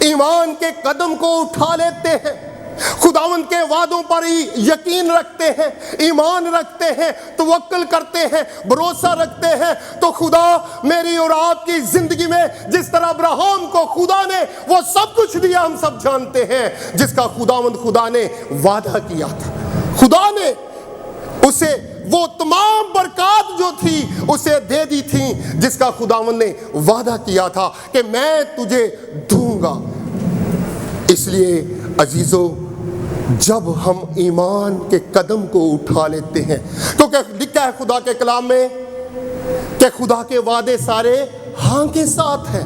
ایمان کے قدم کو اٹھا لیتے ہیں، خداوند کے وعدوں پر ہی یقین رکھتے ہیں، ایمان رکھتے ہیں، توکل کرتے ہیں، بھروسہ رکھتے ہیں، تو خدا میری اور آپ کی زندگی میں جس طرح ابراہیم کو خدا نے وہ سب کچھ دیا، ہم سب جانتے ہیں، جس کا خدا نے وعدہ کیا تھا، خدا نے اسے وہ تمام برکات جو تھی اسے دے دی تھی، جس کا خداوند نے وعدہ کیا تھا کہ میں تجھے دوں گا۔ اس لیے عزیزو، جب ہم ایمان کے قدم کو اٹھا لیتے ہیں، کیونکہ لکھا ہے خدا کے کلام میں کہ خدا کے وعدے سارے ہاں کے ساتھ ہیں۔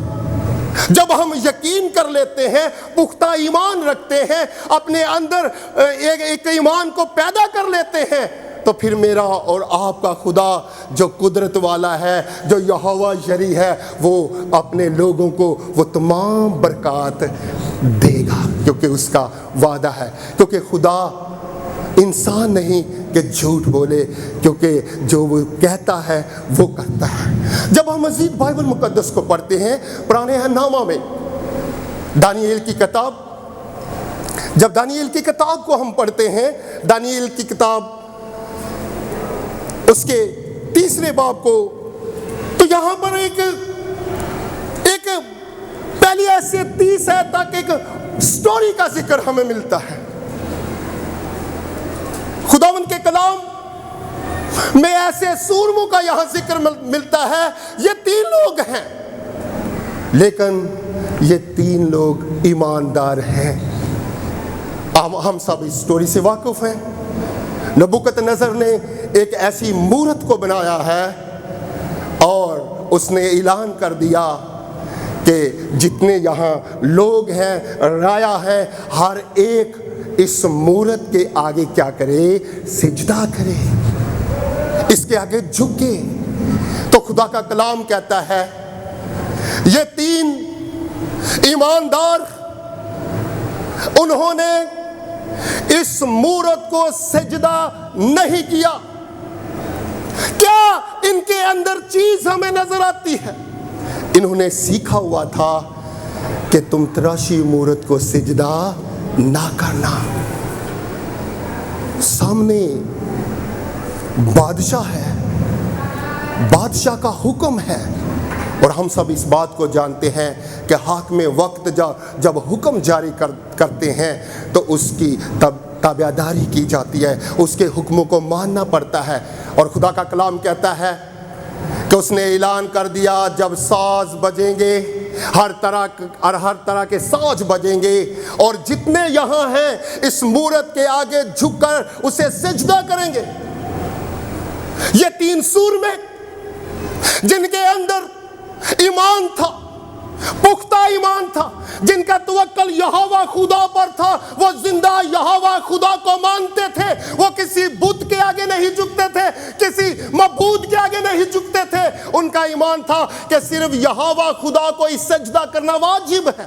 جب ہم یقین کر لیتے ہیں، پختہ ایمان رکھتے ہیں، اپنے اندر ایک ایمان کو پیدا کر لیتے ہیں، تو پھر میرا اور آپ کا خدا جو قدرت والا ہے، جو یہوہ یری ہے، وہ اپنے لوگوں کو وہ تمام برکات دے گا، کیونکہ اس کا وعدہ ہے۔ کیونکہ خدا انسان نہیں کہ جھوٹ بولے، کیونکہ جو وہ کہتا ہے وہ کرتا ہے۔ جب ہم مزید بائبل مقدس کو پڑھتے ہیں، پرانے نامہ میں دانییل کی کتاب، جب دانییل کی کتاب کو ہم پڑھتے ہیں، دانییل کی کتاب اس کے 3 باب کو، تو یہاں پر ایک پہلی ایسے 30 ہے تک ایک سٹوری کا ذکر ہمیں ملتا ہے۔ خداوند کے کلام میں ایسے سورموں کا یہاں ذکر ملتا ہے۔ یہ 3 لوگ ہیں، لیکن یہ 3 لوگ ایماندار ہیں۔ ہم سب اس سٹوری سے واقف ہیں۔ نبوکدنضر نے ایک ایسی مورت کو بنایا ہے اور اس نے اعلان کر دیا کہ جتنے یہاں لوگ ہیں، رایا ہے، ہر ایک اس مورت کے آگے کیا کرے؟ سجدہ کرے، اس کے آگے جھکے۔ تو خدا کا کلام کہتا ہے یہ 3 ایماندار، انہوں نے اس مورت کو سجدہ نہیں کیا۔ کیا ان کے اندر چیز ہمیں نظر آتی ہے؟ انہوں نے سیکھا ہوا تھا کہ تم تراشی مورت کو سجدہ نہ کرنا۔ سامنے بادشاہ ہے، بادشاہ کا حکم ہے، اور ہم سب اس بات کو جانتے ہیں کہ حاکم وقت جب حکم جاری کرتے ہیں تو اس کی تابعداری کی جاتی ہے، اس کے حکموں کو ماننا پڑتا ہے۔ اور خدا کا کلام کہتا ہے کہ اس نے اعلان کر دیا جب ساز بجیں گے، ہر طرح کے ساز بجیں گے، اور جتنے یہاں ہیں اس مورت کے آگے جھک کر اسے سجدہ کریں گے۔ یہ 3 سورمے جن کے اندر ایمان تھا، پختہ ایمان تھا، جن کا توکل یہوہ خدا پر تھا، وہ زندہ یہوہ خدا کو مانتے تھے، وہ کسی بت کے آگے نہیں جھکتے تھے، کسی معبود کے آگے نہیں جھکتے تھے۔ ان کا ایمان تھا کہ صرف یہوہ خدا کو ہی سجدہ کرنا واجب ہے۔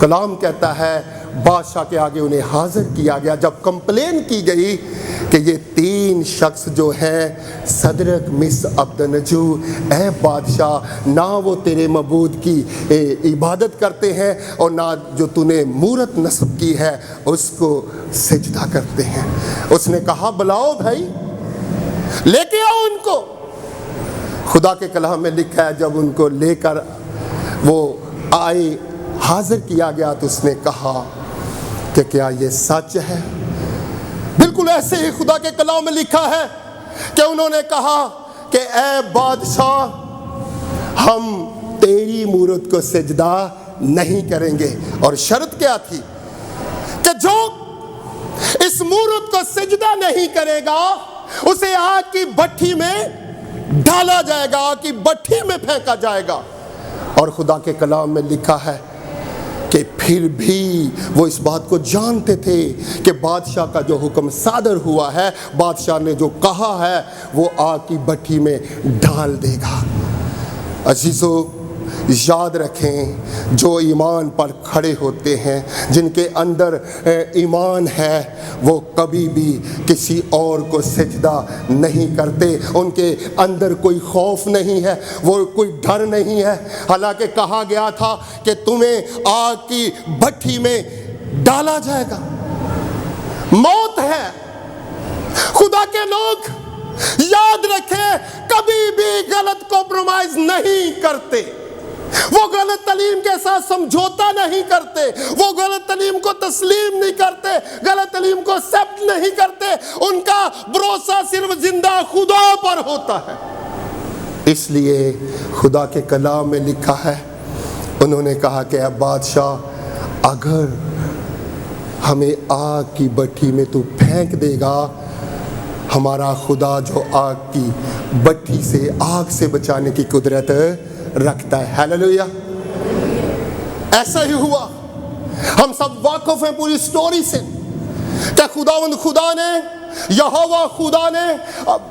کلام کہتا ہے بادشاہ کے آگے انہیں حاضر کیا گیا جب کمپلین کی گئی کہ یہ 3 شخص جو ہیں، صدرک، مصر، عبدنجو، اے بادشاہ، نہ وہ تیرے معبود کی عبادت کرتے ہیں اور نہ جو تو نے مورت نصب کی ہے اس کو سجدہ کرتے ہیں۔ اس نے کہا بلاؤ بھائی، لے کے آؤ ان کو۔ خدا کے کلام میں لکھا ہے جب ان کو لے کر وہ آئے، حاضر کیا گیا، تو اس نے کہا کہ کیا یہ سچ ہے؟ بالکل ایسے ہی خدا کے کلام میں لکھا ہے کہ انہوں نے کہا کہ اے بادشاہ، ہم تیری مورت کو سجدہ نہیں کریں گے۔ اور شرط کیا تھی کہ جو اس مورت کو سجدہ نہیں کرے گا اسے آگ کی بھٹی میں ڈالا جائے گا، آگ کی بھٹی میں پھینکا جائے گا۔ اور خدا کے کلام میں لکھا ہے کہ پھر بھی وہ اس بات کو جانتے تھے کہ بادشاہ کا جو حکم صادر ہوا ہے، بادشاہ نے جو کہا ہے وہ آگ کی بھٹی میں ڈال دے گا۔ عزیزو، یاد رکھیں جو ایمان پر کھڑے ہوتے ہیں، جن کے اندر ایمان ہے، وہ کبھی بھی کسی اور کو سجدہ نہیں کرتے، ان کے اندر کوئی خوف نہیں ہے، وہ کوئی ڈر نہیں ہے۔ حالانکہ کہا گیا تھا کہ تمہیں آگ کی بھٹی میں ڈالا جائے گا، موت ہے۔ خدا کے لوگ یاد رکھیں کبھی بھی غلط کمپرومائز نہیں کرتے، وہ غلط تعلیم کے ساتھ سمجھوتا نہیں کرتے، وہ غلط تعلیم کو تسلیم نہیں کرتے، غلط تعلیم کو ایکسپٹ نہیں کرتے، ان کا بھروسہ صرف زندہ خدا پر ہوتا ہے۔ اس لیے خدا کے کلام میں لکھا ہے، انہوں نے کہا کہ اے بادشاہ اگر ہمیں آگ کی بھٹی میں تو پھینک دے گا، ہمارا خدا جو آگ کی بھٹی سے، آگ سے بچانے کی قدرت رکھتا ہے۔ ہیلیلویا۔ ایسا ہی ہوا، ہم سب واقف ہیں پوری سٹوری سے کہ خدا نے، یہوہ خدا نے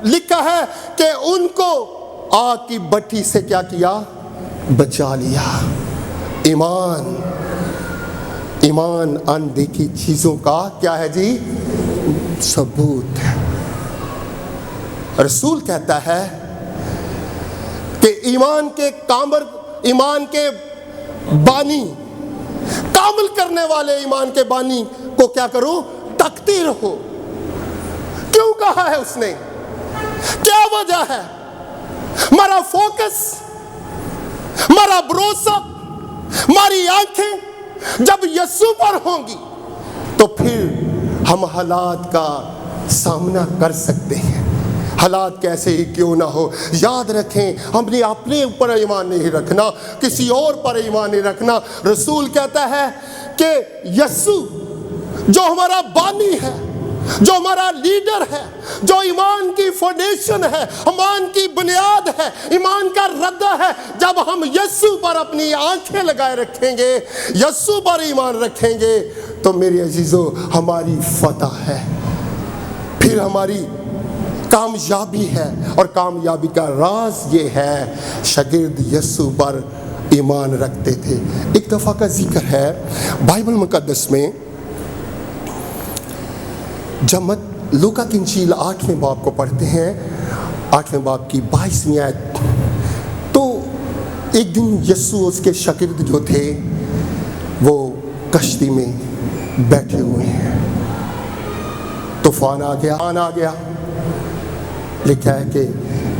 لکھا ہے کہ ان کو آگ کی بھٹی سے کیا کیا؟ بچا لیا۔ ایمان اندیکھی چیزوں کا کیا ہے جی؟ ثبوت ہے۔ رسول کہتا ہے کہ ایمان کے بانی، کامل کرنے والے ایمان کے بانی کو کیا کرو؟ تکتی رہو۔ کیوں کہا ہے اس نے؟ کیا وجہ ہے؟ ہمارا فوکس، ہمارا بھروسہ، ہماری آنکھیں جب یسوع پر ہوں گی تو پھر ہم حالات کا سامنا کر سکتے ہیں، حالات کیسے ہی کیوں نہ ہو۔ یاد رکھیں ہم نے اپنے اوپر ایمان نہیں رکھنا، کسی اور پر ایمان نہیں رکھنا۔ رسول کہتا ہے کہ یسوع جو ہمارا بانی ہے، جو ہمارا لیڈر ہے، جو ایمان کی فاؤنڈیشن ہے، ایمان کی بنیاد ہے، ایمان کا ردہ ہے، جب ہم یسوع پر اپنی آنکھیں لگائے رکھیں گے، یسوع پر ایمان رکھیں گے تو میرے عزیزو ہماری فتح ہے، پھر ہماری کامیابی ہے۔ اور کامیابی کا راز یہ ہے، شاگرد یسوع پر ایمان رکھتے تھے۔ ایک دفعہ کا ذکر ہے بائبل مقدس میں، جب لوکا کی انجیل 8ویں باب کو پڑھتے ہیں، 8ویں باب کی 22ویں آیت، تو ایک دن یسوع اس کے شاگرد جو تھے وہ کشتی میں بیٹھے ہوئے ہیں، طوفان آ گیا، لکھا ہے کہ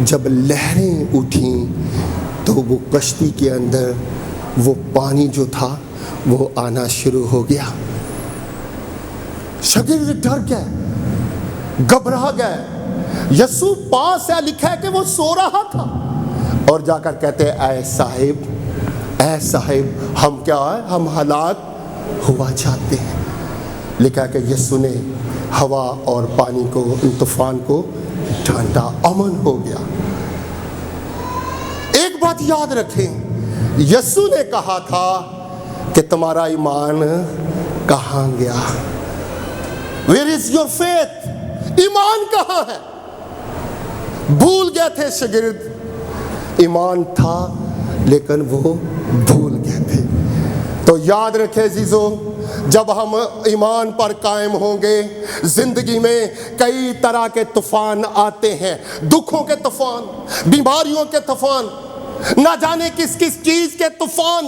جب لہریں اٹھیں تو وہ کشتی کے اندر وہ پانی جو تھا وہ آنا شروع ہو گیا۔ شاگرد ڈر گئے، گھبرا گئے۔ یسوع پاس ہے، لکھا ہے کہ وہ سو رہا تھا، اور جا کر کہتے ہیں اے صاحب ہم کیا ہے؟ ہم ہلاک ہوا چاہتے ہیں۔ لکھا ہے کہ یسوع نے ہوا اور پانی کو، طوفان کو ڈھانٹا، امن ہو گیا۔ ایک بات یاد رکھیں، یسوع نے کہا تھا کہ تمہارا ایمان کہاں گیا؟ Where is your faith؟ ایمان کہاں ہے؟ بھول گئے تھے شاگرد، ایمان تھا لیکن وہ بھول گئے تھے۔ تو یاد رکھیں عزیزو، جب ہم ایمان پر قائم ہوں گے، زندگی میں کئی طرح کے طوفان آتے ہیں، دکھوں کے طوفان، بیماریوں کے طوفان، نہ جانے کس کس چیز کے طوفان،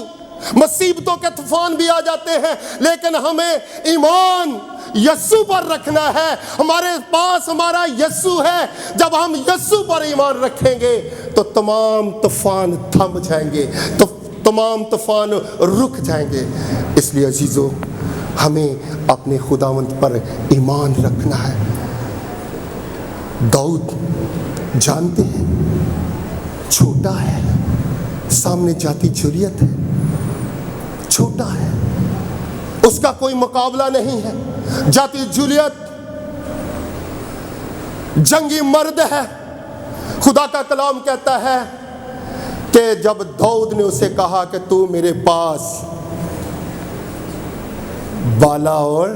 مصیبتوں کے طوفان بھی آ جاتے ہیں، لیکن ہمیں ایمان یسوع پر رکھنا ہے۔ ہمارے پاس ہمارا یسوع ہے، جب ہم یسوع پر ایمان رکھیں گے تو تمام طوفان تھم جائیں گے، تو تمام طوفان رک جائیں گے۔ اس لیے عزیزو ہمیں اپنے خداوند پر ایمان رکھنا ہے۔ داؤد جانتے ہیں چھوٹا ہے، سامنے جاتی جریت ہے، چھوٹا ہے، اس کا کوئی مقابلہ نہیں ہے۔ جاتی جولیت جنگی مرد ہے۔ خدا کا کلام کہتا ہے کہ جب داؤد نے اسے کہا کہ تو میرے پاس بالا اور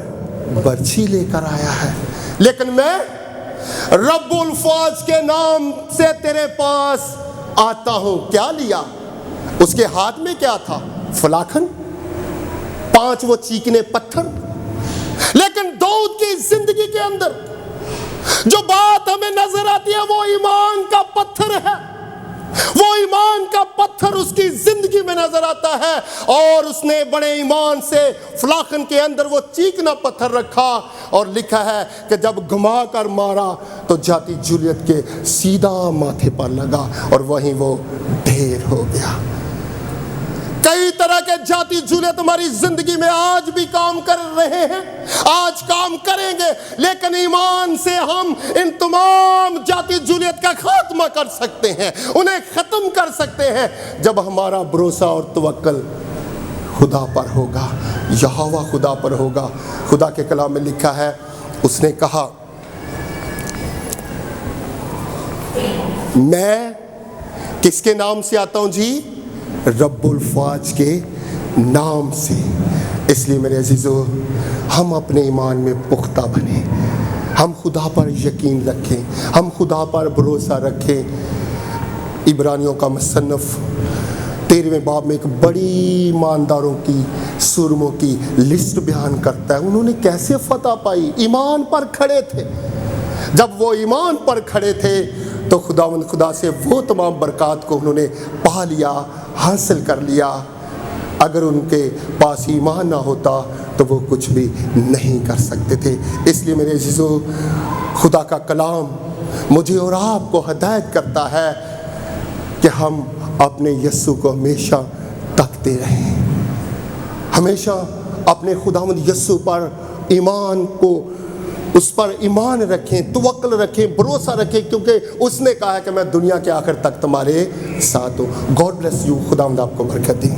برچھی لے کر آیا ہے، لیکن میں رب الفاظ کے نام سے تیرے پاس آتا ہوں، کیا لیا؟ اس کے ہاتھ میں کیا تھا؟ فلاخن، 5 وہ چیکنے پتھر۔ لیکن داؤد کی زندگی کے اندر جو بات ہمیں نظر آتی ہے وہ ایمان کا پتھر ہے۔ وہ ایمان کا پتھر اس کی زندگی میں نظر آتا ہے، اور اس نے بڑے ایمان سے فلاخن کے اندر وہ چیکنا پتھر رکھا، اور لکھا ہے کہ جب گھما کر مارا تو جاتی جولیت کے سیدھا ماتھے پر لگا، اور وہیں وہ ڈھیر ہو گیا۔ کئی طرح کے جاتی جولیت ہماری زندگی میں آج بھی کام کر رہے ہیں، آج کام کریں گے، لیکن ایمان سے ہم ان تمام جاتی جولیت کا خاتمہ کر سکتے ہیں، انہیں ختم کر سکتے ہیں، جب ہمارا بھروسہ اور توکل خدا پر ہوگا، یہوہ خدا پر ہوگا۔ خدا کے کلام میں لکھا ہے، اس نے کہا میں کس کے نام سے آتا ہوں جی؟ رب الفاظ کے نام سے۔ اس لیے میرے عزیزو، ہم اپنے ایمان میں پختہ بنیں، ہم خدا پر یقین رکھیں، ہم خدا پر بھروسہ رکھیں۔ عبرانیوں کا مصنف 13ویں باب میں ایک بڑی ایمانداروں کی، سرموں کی لسٹ بیان کرتا ہے۔ انہوں نے کیسے فتح پائی؟ ایمان پر کھڑے تھے۔ جب وہ ایمان پر کھڑے تھے تو خدا سے وہ تمام برکات کو انہوں نے پا لیا، حاصل کر لیا۔ اگر ان کے پاس ایمان نہ ہوتا تو وہ کچھ بھی نہیں کر سکتے تھے۔ اس لیے میرے عزیزو، خدا کا کلام مجھے اور آپ کو ہدایت کرتا ہے کہ ہم اپنے یسوع کو ہمیشہ تکتے رہیں، ہمیشہ اپنے خداوند یسوع پر ایمان کو، اس پر ایمان رکھیں، توکل رکھیں، بھروسہ رکھیں، کیونکہ اس نے کہا ہے کہ میں دنیا کے آخر تک تمہارے ساتھ ہوں۔ God bless you. خداوند آپ کو برکت دے۔